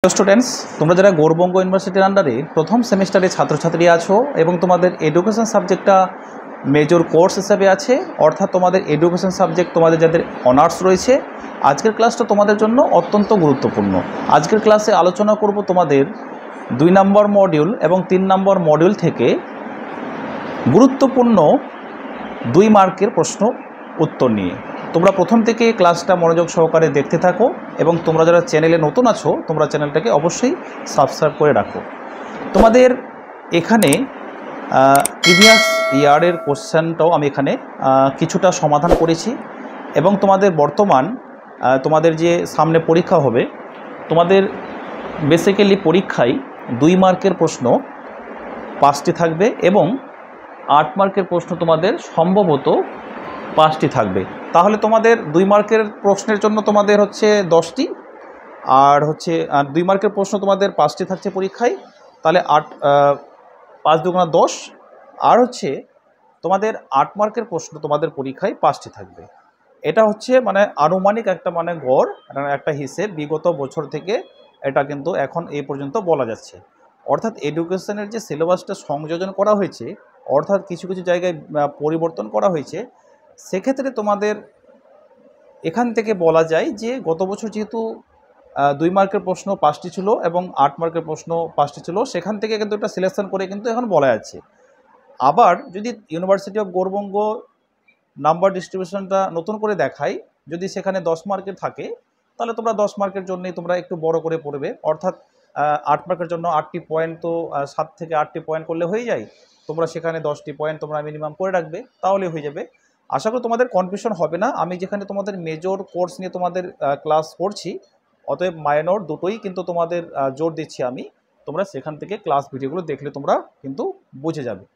Hello students, তোমরা যারা গৌরবঙ্গ ইউনিভার্সিটির আন্ডারে প্রথম সেমিস্টারে ছাত্রছাত্রী আছো এবং তোমাদের এডুকেশন সাবজেক্টটা মেজর কোর্স হিসাবে আছে, অর্থাৎ তোমাদের এডুকেশন সাবজেক্ট তোমাদের যাদের অনার্স রয়েছে, আজকের ক্লাসটা তোমাদের জন্য অত্যন্ত গুরুত্বপূর্ণ। আজকের ক্লাসে আলোচনা করব তোমাদের 2 নম্বর মডিউল এবং 3 নম্বর মডিউল থেকে গুরুত্বপূর্ণ 2 মার্কের প্রশ্ন উত্তর নিয়ে। তোমরা প্রথম থেকে ক্লাসটা মনোযোগ সহকারে দেখতে থাকো এবং তোমরা যারা চ্যানেলে নতুন আছো তোমরা চ্যানেলটাকে অবশ্যই সাবস্ক্রাইব করে রাখো। তোমাদের এখানে প্রিভিয়াস ইয়ারের কোশ্চেনটাও আমি এখানে কিছুটা সমাধান করেছি এবং তোমাদের বর্তমান তোমাদের যে সামনে পরীক্ষা হবে, তোমাদের বেসিক্যালি পরীক্ষায় 2 মার্কের প্রশ্ন 5টি থাকবে এবং 8 মার্কের প্রশ্ন তোমাদের সম্ভবত 5টি থাকবে। তাহলে তোমাদের 2 মার্কের প্রশ্নের জন্য তোমাদের হচ্ছে 10টি, আর হচ্ছে 2 মার্কের প্রশ্ন তোমাদের 5টি থাকছে পরীক্ষায়, তাহলে 5 দুগুণা 10, আর হচ্ছে তোমাদের 8 মার্কের প্রশ্ন তোমাদের পরীক্ষায় 5টি থাকবে। এটা হচ্ছে মানে আনুমানিক একটা মানে গড় একটা হিসেব, বিগত বছর থেকে এটা কিন্তু এখন এই পর্যন্ত বলা যাচ্ছে। অর্থাৎ এডুকেশনের যে সিলেবাসটা সংযোজন করা হয়েছে, অর্থাৎ কিছু কিছু জায়গায় পরিবর্তন করা হয়েছে, সেক্ষেত্রে তোমাদের এখান থেকে বলা যায় যে গত বছর যেহেতু 2 মার্কের প্রশ্ন 5টি ছিল এবং 8 মার্কের প্রশ্ন 5টি ছিল, সেখান থেকে কিন্তু একটা সিলেকশন করে কিন্তু এখন বলা যাচ্ছে। আবার যদি ইউনিভার্সিটি অফ গৌরবঙ্গ নাম্বার ডিস্ট্রিবিউশনটা নতুন করে দেখায়, যদি সেখানে 10 মার্কের থাকে, তাহলে তোমরা 10 মার্কের জন্যই তোমরা একটু বড় করে পড়বে। অর্থাৎ 8 মার্কের জন্য 8টি পয়েন্ট, তো 7 থেকে 8টি পয়েন্ট করলে হয়ে যায়, তোমরা সেখানে 10টি পয়েন্ট তোমরা মিনিমাম করে রাখবে, তাহলে হয়ে যাবে। আশা করি তোমাদের কনফিউশন হবে না। আমি যেখানে তোমাদের মেজর কোর্স নিয়ে তোমাদের ক্লাস করছি, অতএব মাইনর দুটোই কিন্তু তোমাদের জোর দিচ্ছি আমি। তোমরা সেখান থেকে ক্লাস ভিডিওগুলো দেখলে তোমরা কিন্তু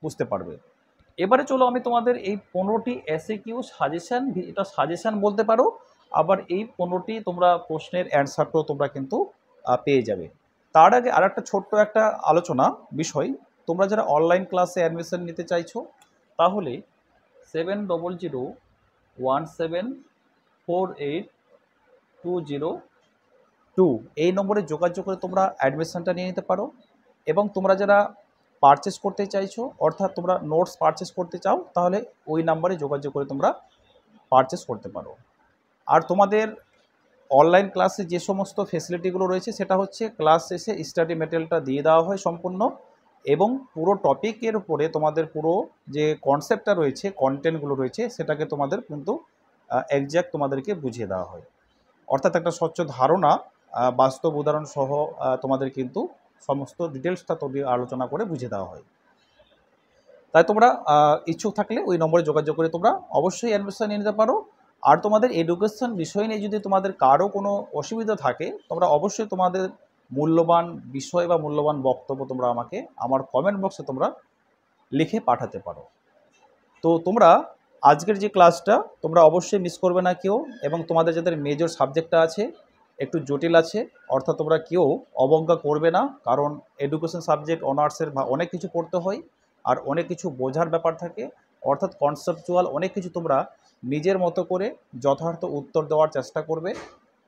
বুঝতে পারবে। এবারে চলো আমি তোমাদের এই 15টি এসএকিউ সাজেশান, এটা সাজেশান বলতে পারো, আবার এই 15টি তোমরা প্রশ্নের অ্যান্সারটাও তোমরা কিন্তু পেয়ে যাবে। তার আগে আর একটা ছোট্ট একটা আলোচনা বিষয়, তোমরা যারা অনলাইন ক্লাসে অ্যাডমিশন নিতে চাইছো, তাহলে 700017482002 এই নম্বরে যোগাযোগ করে তোমরা অ্যাডমিশনটা নিয়ে নিতে পারো। এবং তোমরা যারা পারচেস করতে চাইছো, অর্থাৎ তোমরা নোটস পারচেস করতে চাও, তাহলে ওই নাম্বারে যোগাযোগ করে তোমরা পারচেস করতে পারো। আর তোমাদের অনলাইন ক্লাসে যে সমস্ত ফেসিলিটিগুলো রয়েছে, সেটা হচ্ছে ক্লাস শেষে স্টাডি মেটেরিয়ালটা দিয়ে দেওয়া হয় সম্পূর্ণ, এবং পুরো টপিকের উপরে তোমাদের পুরো যে কনসেপ্টটা রয়েছে, কন্টেন্টগুলো রয়েছে, সেটাকে তোমাদের কিন্তু একজ্যাক্ট তোমাদেরকে বুঝিয়ে দেওয়া হয়। অর্থাৎ একটা স্বচ্ছ ধারণা, বাস্তব উদাহরণ সহ তোমাদের কিন্তু সমস্ত ডিটেলসটা আলোচনা করে বুঝিয়ে দেওয়া হয়। তাই তোমরা ইচ্ছুক থাকলে ওই নম্বরে যোগাযোগ করে তোমরা অবশ্যই অ্যাডমিশন নিয়ে নিতে পারো। আর তোমাদের এডুকেশন বিষয় নিয়ে যদি তোমাদের কারো কোনো অসুবিধা থাকে, তোমরা অবশ্যই তোমাদের মূল্যবান বিষয় বা মূল্যবান বক্তব্য তোমরা আমাকে আমার কমেন্ট বক্সে তোমরা লিখে পাঠাতে পারো। তো তোমরা আজকের যে ক্লাসটা তোমরা অবশ্যই মিস করবে না কেউ, এবং তোমাদের যাদের মেজর সাবজেক্টটা আছে, একটু জটিল আছে, অর্থাৎ তোমরা কেউ অবজ্ঞা করবে না, কারণ এডুকেশন সাবজেক্ট অনার্সের অনেক কিছু পড়তে হয় আর অনেক কিছু বোঝার ব্যাপার থাকে, অর্থাৎ কনসেপচুয়াল অনেক কিছু তোমরা নিজের মতো করে যথার্থ উত্তর দেওয়ার চেষ্টা করবে।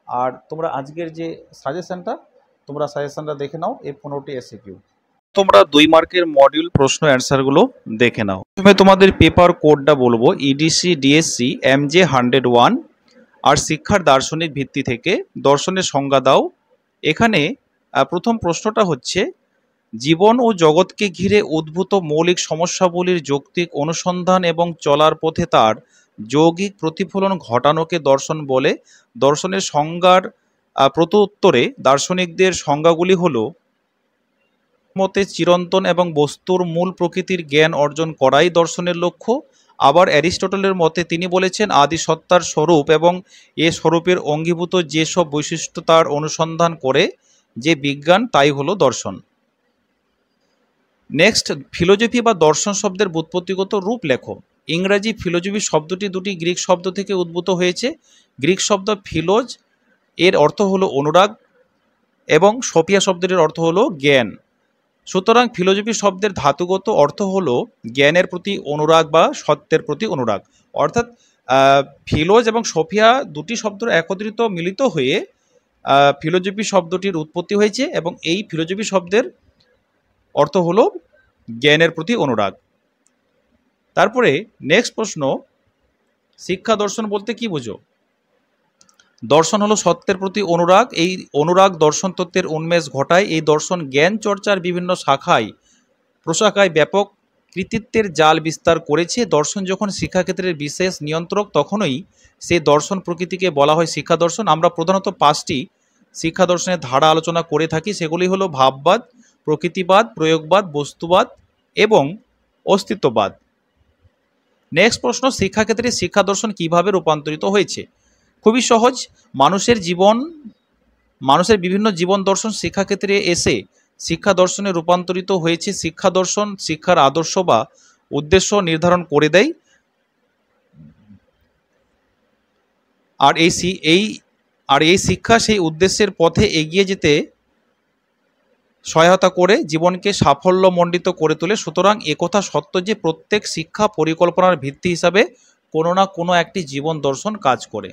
আর তোমরা আজকের যে সাজেশনটা দেখে নাও, এই 15টি এসএকিউ তোমরা 2 মার্কের মডিউল প্রশ্ন অ্যান্সারগুলো দেখে নাও। প্রথমে তোমাদের পেপার কোডটা বলবো, ইডিসি ডিএসসি MJ 101, আর শিক্ষার দার্শনিক ভিত্তি থেকে দর্শনের সংজ্ঞা দাও। এখানে প্রথম প্রশ্নটা হচ্ছে, জীবন ও জগৎকে ঘিরে উদ্ভূত মৌলিক সমস্যাগুলির যৌক্তিক অনুসন্ধান এবং চলার পথে তার যৌগিক প্রতিফলন ঘটানোকে দর্শন বলে। দর্শনের সংজ্ঞার প্রত্যুত্তরে দার্শনিকদের সংজ্ঞাগুলি হলো, মতে চিরন্তন এবং বস্তুর মূল প্রকৃতির জ্ঞান অর্জন করাই দর্শনের লক্ষ্য। আবার অ্যারিস্টটলের মতে তিনি বলেছেন, আদি সত্তার স্বরূপ এবং এ স্বরূপের অঙ্গীভূত যেসব বৈশিষ্ট্য তার অনুসন্ধান করে যে বিজ্ঞান, তাই হলো দর্শন। নেক্সট, ফিলোজফি বা দর্শন শব্দের ব্যুৎপত্তিগত রূপ লেখো। ইংরাজি ফিলোজফি শব্দটি দুটি গ্রিক শব্দ থেকে উদ্ভূত হয়েছে। গ্রিক শব্দ ফিলোজ এর অর্থ হলো অনুরাগ এবং সোফিয়া শব্দটির অর্থ হলো জ্ঞান। সুতরাং ফিলোজফি শব্দের ধাতুগত অর্থ হলো জ্ঞানের প্রতি অনুরাগ বা সত্যের প্রতি অনুরাগ। অর্থাৎ ফিলোজ এবং সোফিয়া দুটি শব্দ একত্রিত মিলিত হয়ে ফিলোজফি শব্দটির উৎপত্তি হয়েছে এবং এই ফিলোজফি শব্দের অর্থ হলো জ্ঞানের প্রতি অনুরাগ। তারপরে নেক্সট প্রশ্ন, শিক্ষা দর্শন বলতে কি বোঝো? দর্শন হলো সত্যের প্রতি অনুরাগ। এই অনুরাগ দর্শন তত্ত্বের উন্মেষ ঘটায়। এই দর্শন জ্ঞান চর্চার বিভিন্ন শাখায় প্রশাখায় ব্যাপক কৃতিত্বের জাল বিস্তার করেছে। দর্শন যখন শিক্ষাক্ষেত্রের বিশেষ নিয়ন্ত্রক, তখনই সেই দর্শন প্রকৃতিকে বলা হয় শিক্ষা দর্শন। আমরা প্রধানত 5টি শিক্ষা দর্শনের ধারা আলোচনা করে থাকি, সেগুলি হলো ভাববাদ, প্রকৃতিবাদ, প্রয়োগবাদ, বস্তুবাদ এবং অস্তিত্ববাদ। নেক্সট প্রশ্ন, শিক্ষাক্ষেত্রে শিক্ষা দর্শন কীভাবে রূপান্তরিত হয়েছে? খুবই সহজ, মানুষের বিভিন্ন জীবন দর্শন শিক্ষাক্ষেত্রে এসে শিক্ষা দর্শনে রূপান্তরিত হয়েছে। শিক্ষা দর্শন শিক্ষার আদর্শ বা উদ্দেশ্য নির্ধারণ করে দেয়, আর এই শিক্ষা সেই উদ্দেশ্যের পথে এগিয়ে যেতে সহায়তা করে, জীবনকে সাফল্যমণ্ডিত করে তোলে। সুতরাং একথা সত্য যে প্রত্যেক শিক্ষা পরিকল্পনার ভিত্তি হিসাবে কোনো না কোনো একটি জীবন দর্শন কাজ করে।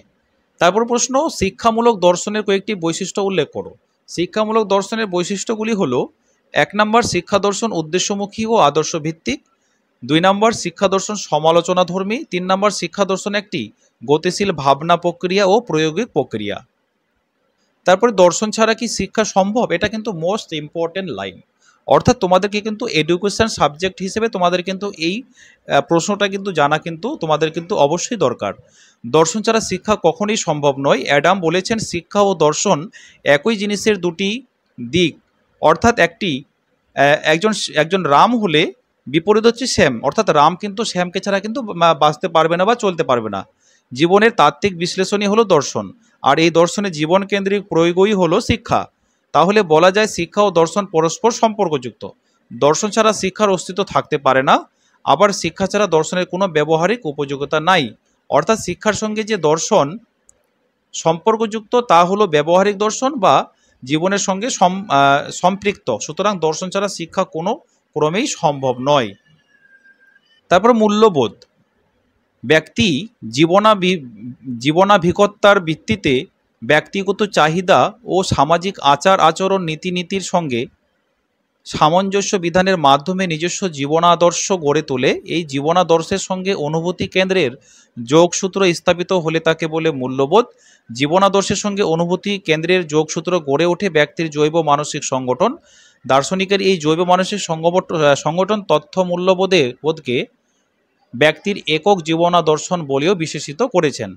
তারপর প্রশ্ন, শিক্ষামূলক দর্শনের কয়েকটি বৈশিষ্ট্য উল্লেখ করো। শিক্ষামূলক দর্শনের বৈশিষ্ট্যগুলি হলো: 1 নম্বর, শিক্ষা দর্শন উদ্দেশ্যমুখী ও আদর্শ ভিত্তিক। 2 নম্বর, শিক্ষা দর্শন সমালোচনাধর্মী। 3 নম্বর, শিক্ষা দর্শন একটি গতিশীল ভাবনা প্রক্রিয়া ও প্রয়োগিক প্রক্রিয়া। তারপরে দর্শন ছাড়া কি শিক্ষা সম্ভব? এটা কিন্তু মোস্ট ইম্পর্টেন্ট লাইন, অর্থাৎ তোমাদেরকে কিন্তু এডুকেশন সাবজেক্ট হিসেবে তোমাদের কিন্তু এই প্রশ্নটা কিন্তু জানা কিন্তু তোমাদের কিন্তু অবশ্যই দরকার। দর্শন ছাড়া শিক্ষা কখনোই সম্ভব নয়। অ্যাডাম বলেছেন, শিক্ষা ও দর্শন একই জিনিসের দুটি দিক, অর্থাৎ একজন রাম হলে বিপরীত হচ্ছে শ্যাম, অর্থাৎ রাম কিন্তু শ্যামকে ছাড়া কিন্তু বাঁচতে পারবে না বা চলতে পারবে না। জীবনের তাত্ত্বিক বিশ্লেষণই হলো দর্শন, আর এই দর্শনে জীবন কেন্দ্রিক প্রয়োগই হলো শিক্ষা। তাহলে বলা যায় শিক্ষা ও দর্শন পরস্পর সম্পর্কযুক্ত। দর্শন ছাড়া শিক্ষার অস্তিত্ব থাকতে পারে না, আবার শিক্ষা ছাড়া দর্শনের কোনো ব্যবহারিক উপযোগিতা নাই। অর্থাৎ শিক্ষার সঙ্গে যে দর্শন সম্পর্কযুক্ত তা হলো ব্যবহারিক দর্শন বা জীবনের সঙ্গে সম্পৃক্ত। সুতরাং দর্শন ছাড়া শিক্ষা কোনো ক্রমেই সম্ভব নয়। তারপর মূল্যবোধ, ব্যক্তি জীবনাভিজ্ঞতার ভিত্তিতে ব্যক্তিগত চাহিদা ও সামাজিক আচার আচরণ নীতিনীতির সঙ্গে সামঞ্জস্য বিধানের মাধ্যমে নিজস্ব জীবনাদর্শ গড়ে তোলে। এই জীবনাদর্শের সঙ্গে অনুভূতি কেন্দ্রের যোগসূত্র স্থাপিত হলে তাকে বলে মূল্যবোধ। জীবনাদর্শের সঙ্গে অনুভূতি কেন্দ্রের যোগসূত্র গড়ে ওঠে ব্যক্তির জৈব মানসিক সংগঠন। দার্শনিকের এই জৈব মানসিক সংগঠন তথ্য মূল্যবোধকে ব্যক্তির একক জীবনাদর্শন বলেও বিশেষিত করেছেন।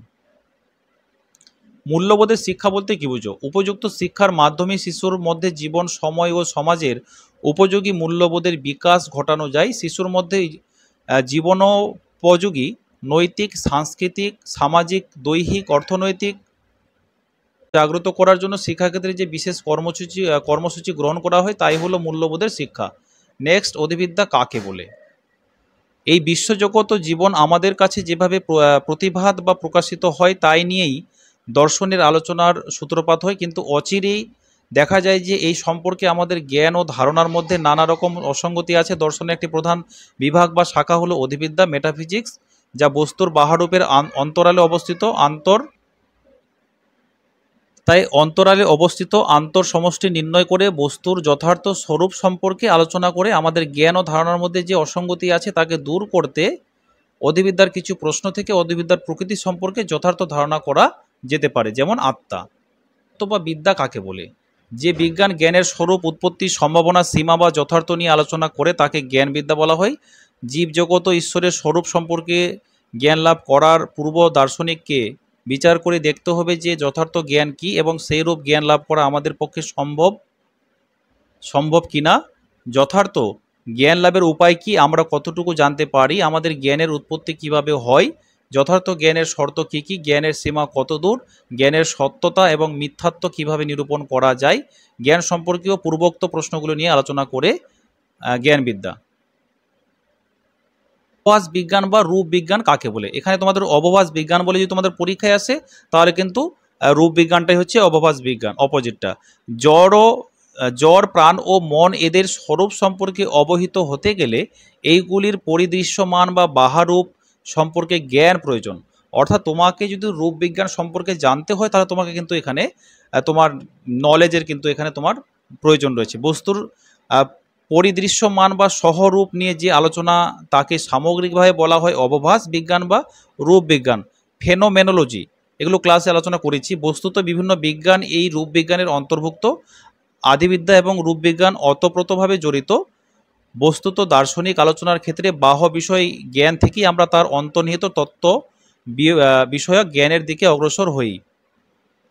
মূল্যবোধের শিক্ষা বলতে কি বুঝো? উপযুক্ত শিক্ষার মাধ্যমে শিশুর মধ্যে জীবন, সময় ও সমাজের উপযোগী মূল্যবোধের বিকাশ ঘটানো যায়। শিশুর মধ্যে জীবনোপযোগী নৈতিক, সাংস্কৃতিক, সামাজিক, দৈহিক, অর্থনৈতিক জাগ্রত করার জন্য শিক্ষাক্ষেত্রে যে বিশেষ কর্মসূচি গ্রহণ করা হয় তাই হলো মূল্যবোধের শিক্ষা। নেক্সট, অধিবিদ্যা কাকে বলে? এই বিশ্বজগৎ ও জীবন আমাদের কাছে যেভাবে প্রতিভাত বা প্রকাশিত হয় তাই নিয়েই দর্শনের আলোচনার সূত্রপাত হয়, কিন্তু অচিরেই দেখা যায় যে এই সম্পর্কে আমাদের জ্ঞান ও ধারণার মধ্যে নানা রকম অসঙ্গতি আছে। দর্শনের একটি প্রধান বিভাগ বা শাখা হলো অধিবিদ্যা, মেটাফিজিক্স, যা বস্তুর বাহ্যরূপের অন্তরালে অবস্থিত আন্তর সমষ্টি নির্ণয় করে বস্তুর যথার্থ স্বরূপ সম্পর্কে আলোচনা করে আমাদের জ্ঞান ও ধারণার মধ্যে যে অসঙ্গতি আছে তাকে দূর করতে অধিবিদ্যার কিছু প্রশ্ন থেকে অধিবিদ্যার প্রকৃতি সম্পর্কে যথার্থ ধারণা করা যেতে পারে। যেমন আত্মা বা বিদ্যা কাকে বলে? যে বিজ্ঞান জ্ঞানের স্বরূপ, উৎপত্তি, সম্ভাবনা, সীমা বা যথার্থ নিয়ে আলোচনা করে তাকে জ্ঞানবিদ্যা বলা হয়। জীবজগৎ ও ঈশ্বরের স্বরূপ সম্পর্কে জ্ঞান লাভ করার পূর্ব দার্শনিককে বিচার করে দেখতে হবে যে যথার্থ জ্ঞান কী এবং সেই রূপ জ্ঞান লাভ করা আমাদের পক্ষে সম্ভব কিনা। যথার্থ জ্ঞান লাভের উপায় কি, আমরা কতটুকু জানতে পারি, আমাদের জ্ঞানের উৎপত্তি কিভাবে হয়, যথার্থ জ্ঞানের শর্ত কী কী, জ্ঞানের সীমা কতদূর, জ্ঞানের সত্যতা এবং মিথ্যাত্ব কিভাবে নিরূপণ করা যায়, জ্ঞান সম্পর্কীয় পূর্বোক্ত প্রশ্নগুলো নিয়ে আলোচনা করে জ্ঞানবিদ্যা। অবভাস বিজ্ঞান বা রূপ বিজ্ঞান কাকে বলে? এখানে তোমাদের অবভাস বিজ্ঞান বলে যদি তোমাদের পরীক্ষায় আসে তাহলে কিন্তু রূপ বিজ্ঞানটাই হচ্ছে অবভাস বিজ্ঞান, অপোজিটটা। জড়, প্রাণ ও মন এদের স্বরূপ সম্পর্কে অবহিত হতে গেলে এইগুলির পরিদৃশ্যমান বা বাহারূপ সম্পর্কে জ্ঞান প্রয়োজন। অর্থাৎ তোমাকে যদি রূপবিজ্ঞান সম্পর্কে জানতে হয় তাহলে তোমাকে কিন্তু এখানে তোমার নলেজের কিন্তু এখানে তোমার প্রয়োজন রয়েছে। বস্তুর পরিদৃশ্যমান বা সহরূপ নিয়ে যে আলোচনা তাকে সামগ্রিকভাবে বলা হয় অবভাস বিজ্ঞান বা রূপবিজ্ঞান, ফেনোমেনোলজি। এগুলো ক্লাসে আলোচনা করেছি। বস্তুত বিভিন্ন বিজ্ঞান এই রূপবিজ্ঞানের অন্তর্ভুক্ত। আদিবিদ্যা এবং রূপবিজ্ঞান ওতপ্রোতভাবে জড়িত। বস্তুত দার্শনিক আলোচনার ক্ষেত্রে বাহ্য বিষয় জ্ঞান থেকেই আমরা তার অন্তর্নিহিত তত্ত্ব বিষয়ক জ্ঞানের দিকে অগ্রসর হই।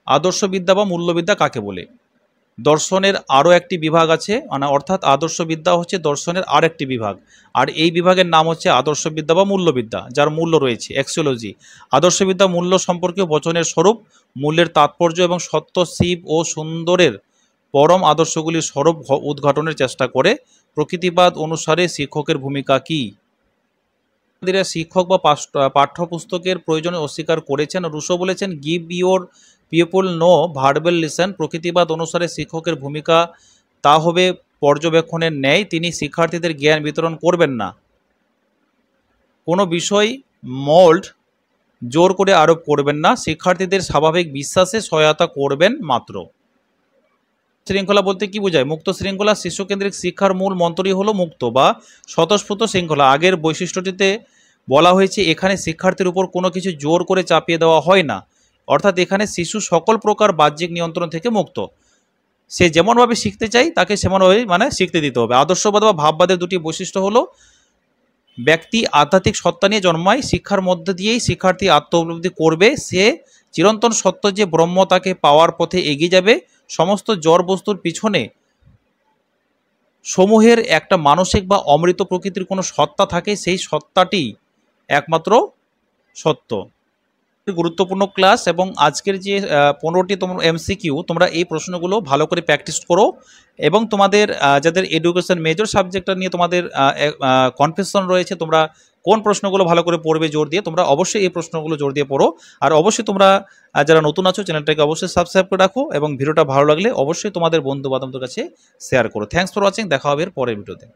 আদর্শবিদ্যা বা মূল্যবিদ্যা কাকে বলে? দর্শনের আরও একটি বিভাগ আছে, মানে অর্থাৎ আদর্শবিদ্যা হচ্ছে দর্শনের আর একটি বিভাগ, আর এই বিভাগের নাম হচ্ছে আদর্শবিদ্যা বা মূল্যবিদ্যা, যার মূল্য রয়েছে অ্যাক্সিওলজি। আদর্শবিদ্যা মূল্য সম্পর্কীয় বচনের স্বরূপ, মূল্যের তাৎপর্য এবং সত্য, শিব ও সুন্দরের পরম আদর্শগুলির স্বরূপ উদ্ঘাটনের চেষ্টা করে। প্রকৃতিবাদ অনুসারে শিক্ষকের ভূমিকা কী? শিক্ষক বা পাঠ্যপুস্তকের প্রয়োজনে অস্বীকার করেছেন। রুশো বলেছেন give your pupil no verbal lesson. প্রকৃতিবাদ অনুসারে শিক্ষকের ভূমিকা তা হবে পর্যবেক্ষণের ন্যায়, তিনি শিক্ষার্থীদের জ্ঞান বিতরণ করবেন না। কোনো বিষয় মোল্ড জোর করে আরোপ করবেন না, শিক্ষার্থীদের স্বাভাবিক বিশ্বাসে সহায়তা করবেন মাত্র। শৃঙ্খলা বলতে কি বোঝায়? মুক্ত শৃঙ্খলা। শিশুকেন্দ্রিক শিক্ষার মূল মন্ত্রই হলো মুক্ত বা স্বতঃস্ফূর্ত শৃঙ্খলা। আগের বৈশিষ্ট্যটিতে বলা হয়েছে এখানে শিক্ষার্থীর উপর কোনো কিছু জোর করে চাপিয়ে দেওয়া হয় না, অর্থাৎ এখানে শিশু সকল প্রকার বাহ্যিক নিয়ন্ত্রণ থেকে মুক্ত। সে যেমনভাবে শিখতে চাই তাকে সেমনভাবেই শিখতে দিতে হবে। আদর্শবাদ বা ভাববাদের দুটি বৈশিষ্ট্য হলো ব্যক্তি আধ্যাত্মিক সত্তা নিয়ে জন্মায়, শিক্ষার মধ্যে দিয়েই শিক্ষার্থী আত্ম উপলব্ধি করবে, সে চিরন্তন সত্য যে ব্রহ্ম তাকে পাওয়ার পথে এগিয়ে যাবে। সমস্ত জড় বস্তুর পিছনে সমূহের একটা মানসিক বা অমৃত প্রকৃতির কোনো সত্তা থাকে, সেই সত্তাটি একমাত্র সত্য। গুরুত্বপূর্ণ ক্লাস, এবং আজকের যে 15টি তোমরা MCQ, তোমরা এই প্রশ্নগুলো ভালো করে প্র্যাকটিস করো, এবং তোমাদের যাদের এডুকেশন মেজর সাবজেক্টটা নিয়ে তোমাদের কনফিউশন রয়েছে, তোমরা কোন প্রশ্নগুলো ভালো করে পড়বে জোর দিয়ে, তোমরা অবশ্যই এই প্রশ্নগুলো জোর দিয়ে পড়ো। আর অবশ্যই তোমরা যারা নতুন আছো চ্যানেলটাকে অবশ্যই সাবস্ক্রাইব করে রাখো, এবং ভিডিওটা ভালো লাগলে অবশ্যই তোমাদের বন্ধু বান্ধবদের কাছে শেয়ার করো। Thanks for watching. দেখা হবে এর পরের ভিডিওতে।